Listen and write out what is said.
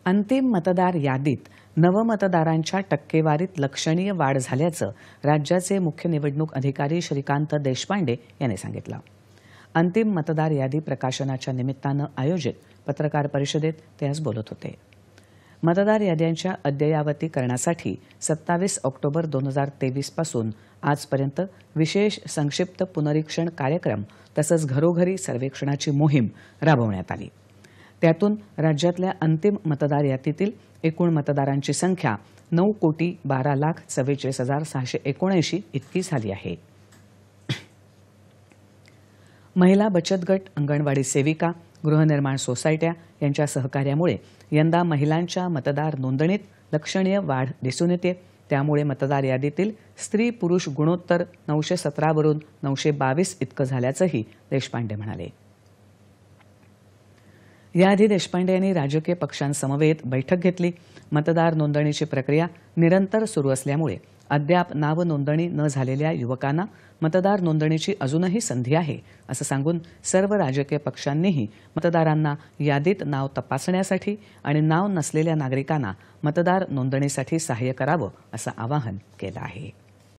अंतिम मतदार यादीत नवमतदारांच्या टक्केवारीत लक्षणीय वाढ झाल्याचं राज्याचे मुख्य निवडणूक अधिकारी श्रीकांत देशपांडे यांनी सांगितलं. अंतिम मतदार यादी प्रकाशनाच्या निमित्तानं आयोजित पत्रकार परिषदेत ते आज बोलत होते. मतदार याद्यांच्या अद्ययावतीकरणासाठी 27 ऑक्टोबर 2023 पासून आजपर्यंत विशेष संक्षिप्त पुनरीक्षण कार्यक्रम तसंच घरोघरी सर्वेक्षणाची मोहीम राबवण्यात आली. त्यातून राज्यातल्या अंतिम मतदार यादीतील एकूण मतदारांची संख्या 9,12,44,679 इतकी झाली आहे. महिला बचत गट, अंगणवाडी सेविका, गृहनिर्माण सोसायट्या यांच्या सहकार्यामुळे यंदा महिलांच्या मतदार नोंदणीत लक्षणीय वाढ दिसून येते. त्यामुळे मतदार यादीतील स्त्री पुरुष गुणोत्तर 917 वरून 922 इतकं झाल्याचंही देशपांडे म्हणाले. याआधी देशपांडे यांनी राजकीय पक्षांसमवेत बैठक घेतली. मतदार नोंदणीची प्रक्रिया निरंतर सुरू असल्यामुळे अद्याप नाव नोंदणी न झालेल्या युवकांना मतदार नोंदणीची अजूनही संधी आहे असं सांगून सर्व राजकीय पक्षांनीही मतदारांना यादीत नाव तपासण्यासाठी आणि नाव नसलेल्या नागरिकांना मतदार नोंदणीसाठी सहाय्य करावं असं आवाहन केलं आहे.